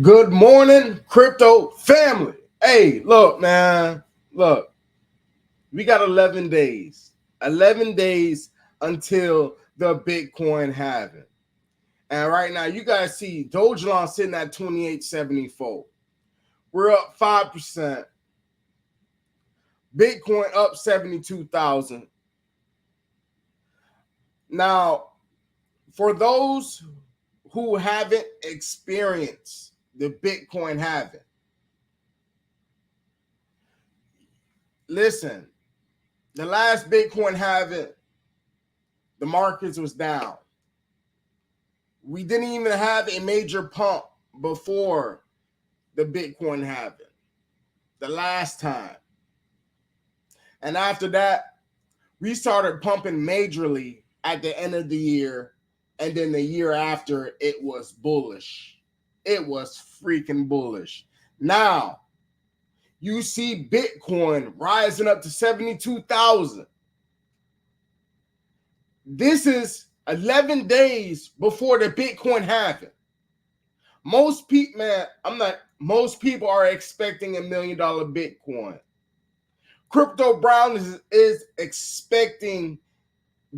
Good morning, crypto family. Hey, look, man. Look, we got 11 days. 11 days until the Bitcoin halving. And right now, you guys see Dogelon sitting at 28.74. We're up 5%. Bitcoin up 72,000. Now, for those who haven't experienced the Bitcoin halving, listen, the last Bitcoin halving, the markets was down. We didn't even have a major pump before the Bitcoin halving, the last time. And after that, we started pumping majorly at the end of the year. And then the year after, it was bullish. It was freaking bullish. Now, you see Bitcoin rising up to 72,000. This is 11 days before the Bitcoin halving. Most people are expecting $1 million Bitcoin. Crypto Brown is expecting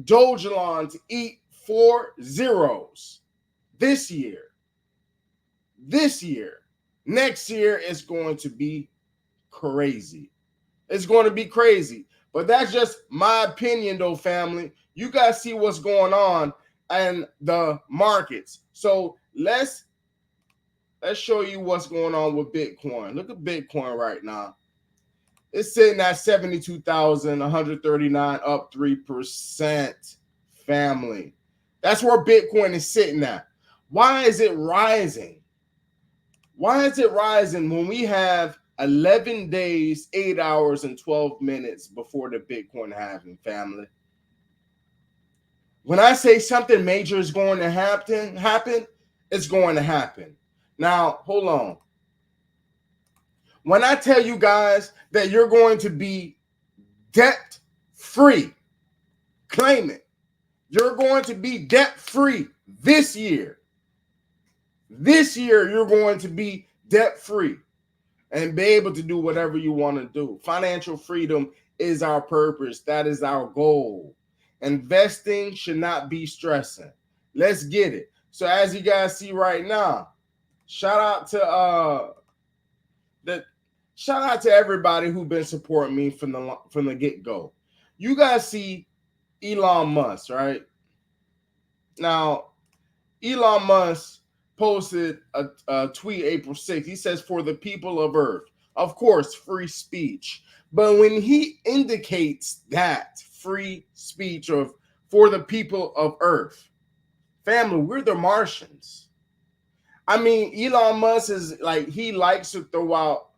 Dogelon to eat 4 zeros this year. Next year is going to be crazy. It's going to be crazy. But that's just my opinion, though, family. You guys see what's going on in the markets. So let's show you what's going on with Bitcoin. Look at Bitcoin right now. It's sitting at 72,139, up 3%, family. That's where Bitcoin is sitting at. Why is it rising? Why is it rising when we have 11 days, 8 hours, and 12 minutes before the Bitcoin halving, family? When I say something major is going to happen, it's going to happen. Now, hold on. When I tell you guys that you're going to be debt free, claim it. You're going to be debt free this year. This year, you're going to be debt free and be able to do whatever you want to do. Financial freedom is our purpose. That is our goal. Investing should not be stressing. Let's get it. So as you guys see right now, shout out to everybody who's been supporting me from the get-go. You guys see Elon Musk, right? Now, Elon Musk posted a tweet April 6th. He says, for the people of Earth. Of course, free speech. But when he indicates that free speech of for the people of Earth, family, we're the Martians. I mean, Elon Musk is like, he likes to throw out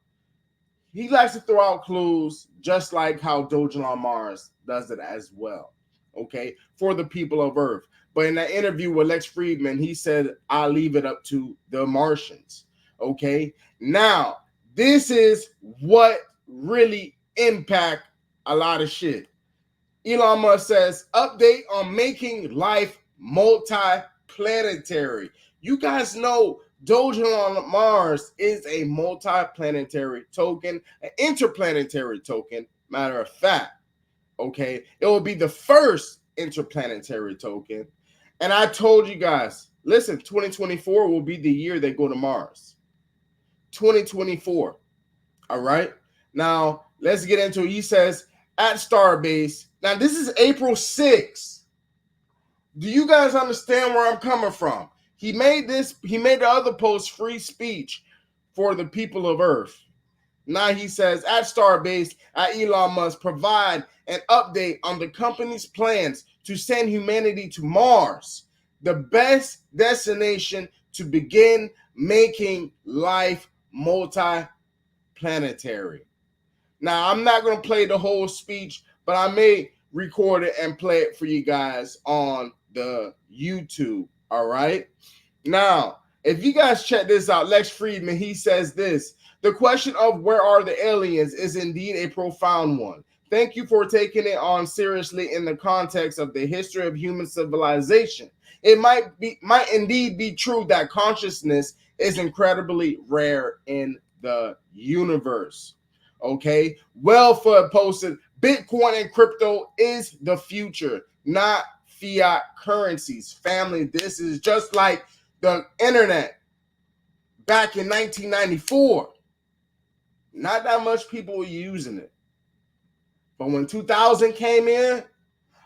clues, just like how Dogelon Mars does it as well. Okay, for the people of Earth. But in that interview with Lex Friedman, he said, I'll leave it up to the Martians. Okay, now this is what really impact a lot of shit. Elon Musk says, update on making life multi-planetary. You guys know Dogelon Mars is a multi-planetary token, an interplanetary token, matter of fact. Okay, it will be the first interplanetary token. And I told you guys, listen, 2024 will be the year they go to Mars. 2024. All right. Now, let's get into it. He says, at Starbase. Now, this is April 6th. Do you guys understand where I'm coming from? He made the other post, free speech for the people of Earth. Now he says, at Starbase, at Elon Musk, provide an update on the company's plans to send humanity to Mars, the best destination to begin making life multi-planetary. Now, I'm not going to play the whole speech, but I may record it and play it for you guys on the YouTube, all right? Now, if you guys check this out, Lex Friedman, he says this. The question of where are the aliens is indeed a profound one. Thank you for taking it on seriously in the context of the history of human civilization. It might indeed be true that consciousness is incredibly rare in the universe. Okay. Wellfoot posted, Bitcoin and crypto is the future, not fiat currencies. Family, this is just like the internet back in 1994. Not that much people were using it. But when 2000 came in,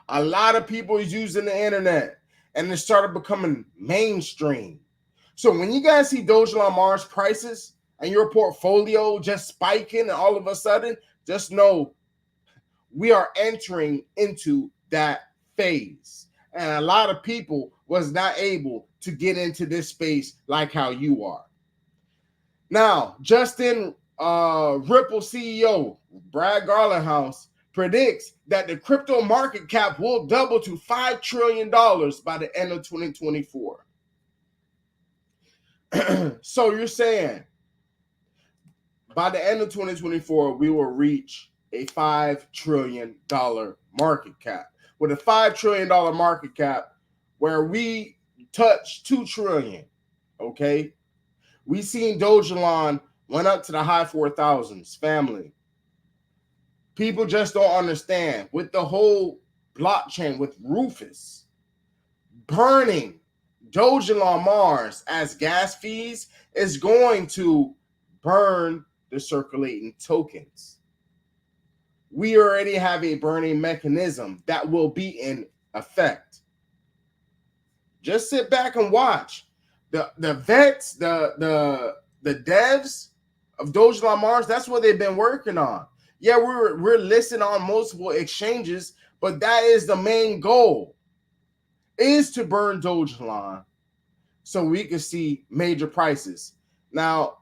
a lot of people was using the internet and it started becoming mainstream. So when you guys see Dogelon Mars prices and your portfolio just spiking and all of a sudden, just know we are entering into that phase. And a lot of people was not able to get into this space like how you are. Now, Justin Ripple CEO Brad Garlinghouse predicts that the crypto market cap will double to $5 trillion by the end of 2024. So you're saying by the end of 2024, we will reach a $5 trillion market cap. With a $5 trillion market cap, where we touch 2 trillion, okay? We seen Dogelon went up to the high 4,000s, family. People just don't understand with the whole blockchain with Rufus burning Dogelon Mars as gas fees is going to burn the circulating tokens. We already have a burning mechanism that will be in effect. Just sit back and watch. The vets, the devs of Dogelon Mars, that's what they've been working on. Yeah, we're listed on multiple exchanges, but that is the main goal, is to burn Dogelon so we can see major prices. Now,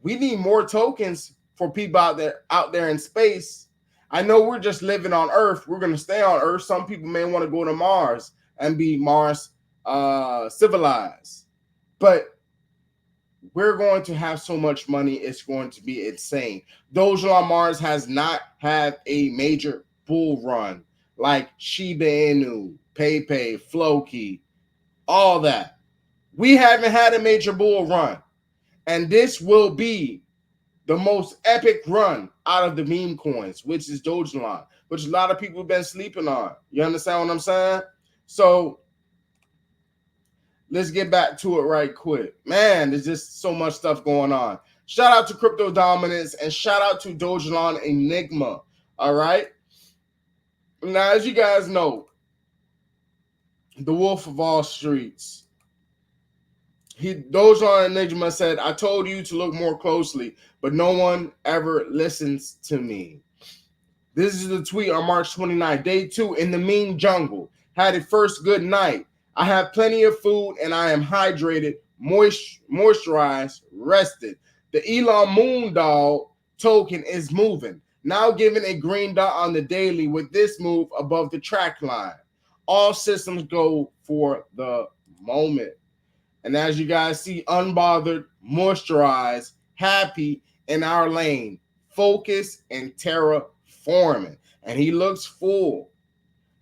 we need more tokens for people out there in space. I know we're just living on Earth. We're going to stay on Earth. Some people may want to go to Mars and be Mars civilized. But we're going to have so much money, it's going to be insane. Dogelon Mars has not had a major bull run like Shiba Inu, PayPay, Floki, all that. We haven't had a major bull run. And this will be the most epic run out of the meme coins, which is Dogelon, which a lot of people have been sleeping on. You understand what I'm saying? So let's get back to it right quick. Man, there's just so much stuff going on. Shout out to Crypto Dominance and shout out to Dogelon Enigma. All right. Now, as you guys know, the Wolf of All Streets, Dogelon Enigma said, I told you to look more closely, but no one ever listens to me. This is the tweet on March 29th. Day 2 in the meme jungle. Had a first good night. I have plenty of food and I am hydrated, moisturized, rested. The Elon Moon Dog token is moving. Now giving a green dot on the daily with this move above the track line. All systems go for the moment. And as you guys see, unbothered, moisturized, happy in our lane, focus and terraforming. And he looks full.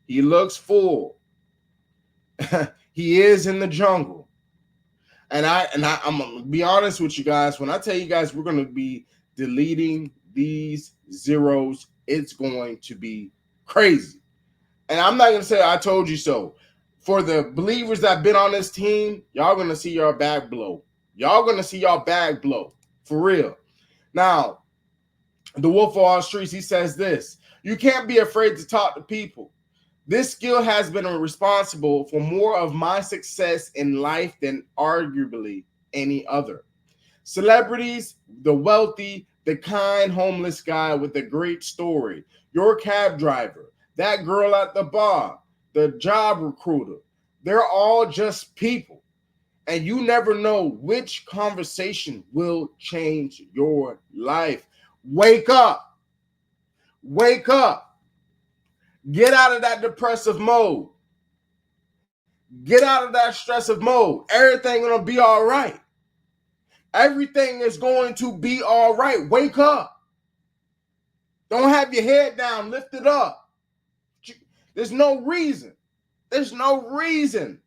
He looks full. He is in the jungle. And I'm gonna be honest with you guys. When I tell you guys we're gonna be deleting these zeros, it's going to be crazy. And I'm not gonna say I told you so. For the believers that have been on this team, y'all gonna see your bag blow. Y'all gonna see y'all bag blow. For real. Now, the Wolf of All Streets, he says this. You can't be afraid to talk to people. This skill has been responsible for more of my success in life than arguably any other. Celebrities, the wealthy, the kind homeless guy with a great story, your cab driver, that girl at the bar, the job recruiter, they're all just people. And you never know which conversation will change your life. Wake up. Wake up. Get out of that depressive mode. Get out of that stressive mode. Everything gonna be all right. Everything is going to be all right. Wake up. Don't have your head down, lift it up. There's no reason. There's no reason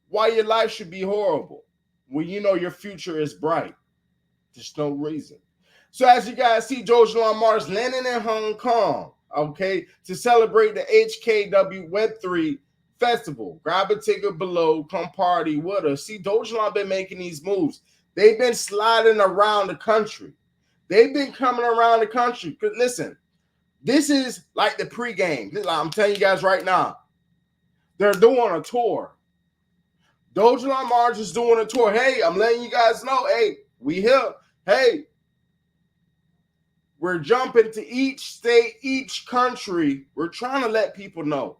why your life should be horrible when you know your future is bright. There's no reason. So as you guys see, Dogelon Mars landing in Hong Kong, okay, to celebrate the HKW Web3 Festival. Grab a ticket below, come party with us. See, Dogelon been making these moves. They've been sliding around the country. They've been coming around the country. Because listen, this is like the pregame. I'm telling you guys right now, they're doing a tour. Dogelon Mars is doing a tour. Hey, I'm letting you guys know, hey, we here. Hey, we're jumping to each state, each country. We're trying to let people know.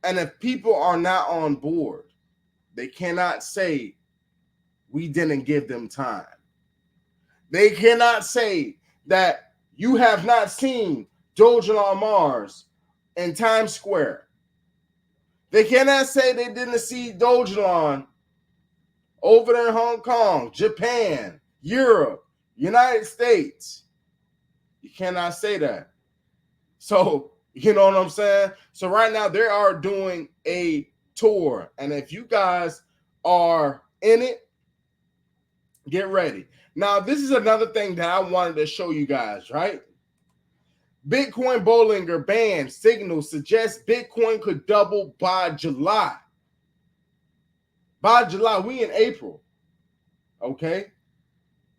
And if people are not on board, they cannot say we didn't give them time. They cannot say that you have not seen Dogelon Mars in Times Square. They cannot say they didn't see Dogelon over there in Hong Kong, Japan, Europe, United States. You cannot say that. So, you know what I'm saying? So right now they are doing a tour. And if you guys are in it, get ready. Now, this is another thing that I wanted to show you guys, right? Bitcoin Bollinger Band signals suggest Bitcoin could double by July. By July, we in April. Okay?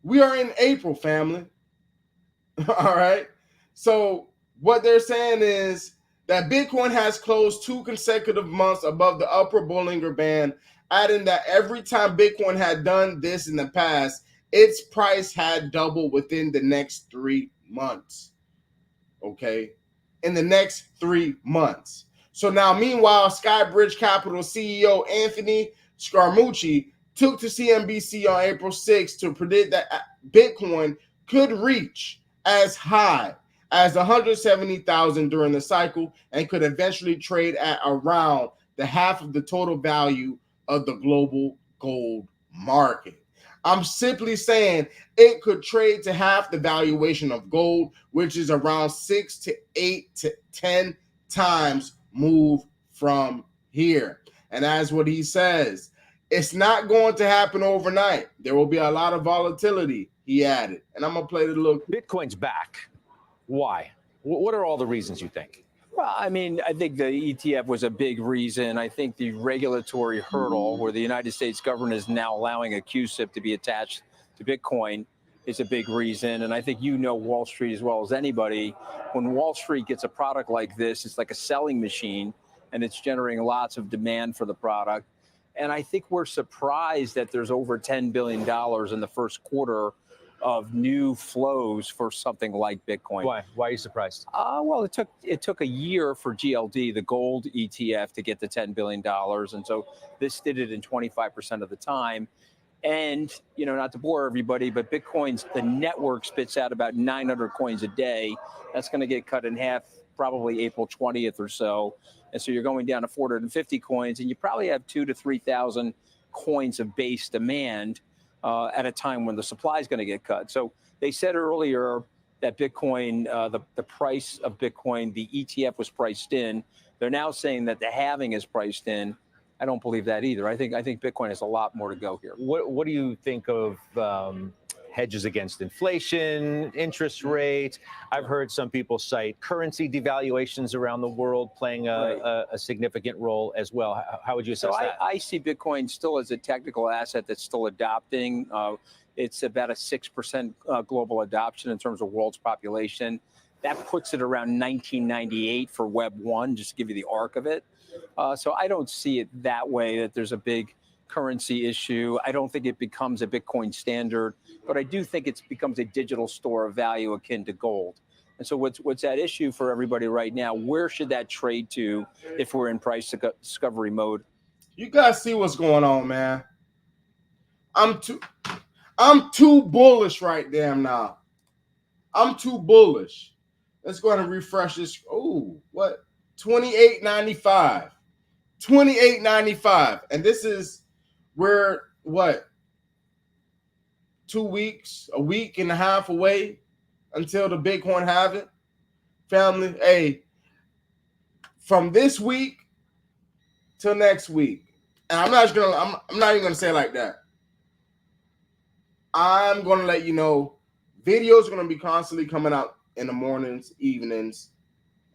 We are in April, family. All right. So what they're saying is that Bitcoin has closed 2 consecutive months above the upper Bollinger Band, adding that every time Bitcoin had done this in the past, its price had doubled within the next 3 months. Okay. In the next 3 months. So now, meanwhile, Skybridge Capital CEO Anthony Scaramucci took to CNBC on April 6th to predict that Bitcoin could reach as high as 170,000 during the cycle and could eventually trade at around the half of the total value of the global gold market. I'm simply saying it could trade to half the valuation of gold, which is around 6 to 8 to 10 times move from here. And as what he says, it's not going to happen overnight. There will be a lot of volatility, he added. And I'm going to play the little. Bitcoin's back. Why? What are all the reasons you think? Well, I mean, I think the ETF was a big reason. I think the regulatory hurdle where the United States government is now allowing a QSIP to be attached to Bitcoin is a big reason. And I think you know Wall Street as well as anybody. When Wall Street gets a product like this, it's like a selling machine, and it's generating lots of demand for the product. And I think we're surprised that there's over $10 billion in the first quarter of new flows for something like Bitcoin. Why? Why are you surprised? Well, it took a year for GLD, the gold ETF, to get to $10 billion. And so this did it in 25% of the time. And, you know, not to bore everybody, but Bitcoin's, the network spits out about 900 coins a day. That's going to get cut in half probably April 20th or so. And so you're going down to 450 coins, and you probably have 2,000 to 3,000 coins of base demand at a time when the supply is going to get cut. So they said earlier that Bitcoin, the price of Bitcoin, the ETF was priced in. They're now saying that the halving is priced in. I don't believe that either. I think Bitcoin has a lot more to go here. What do you think of hedges against inflation, interest rates? I've heard some people cite currency devaluations around the world playing a significant role as well. How would you assess that? I see Bitcoin still as a technical asset that's still adopting. It's about a 6% global adoption in terms of world's population. That puts it around 1998 for Web 1, just to give you the arc of it. So I don't see it that way, that there's a big currency issue. I don't think it becomes a Bitcoin standard, but I do think it becomes a digital store of value akin to gold. And so what's at issue for everybody right now? Where should that trade to if we're in price discovery mode? You guys see what's going on, man. I'm too bullish right damn now. I'm too bullish. Let's go ahead and refresh this. Oh, what? 28.95. 28.95. And this is where, what? 2 weeks, a week and a half away. until the Bitcoin halving. Family, hey, from this week till next week, and I'm not even gonna say it like that. I'm gonna let you know videos are gonna be constantly coming out in the mornings, evenings,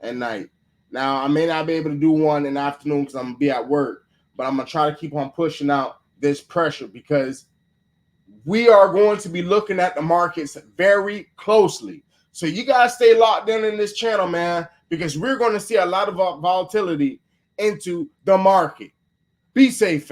and night. Now I may not be able to do one in the afternoon because I'm gonna be at work, but I'm gonna try to keep on pushing out this pressure because we are going to be looking at the markets very closely. So you guys stay locked in this channel, man, because we're going to see a lot of volatility into the market. Be safe, fam.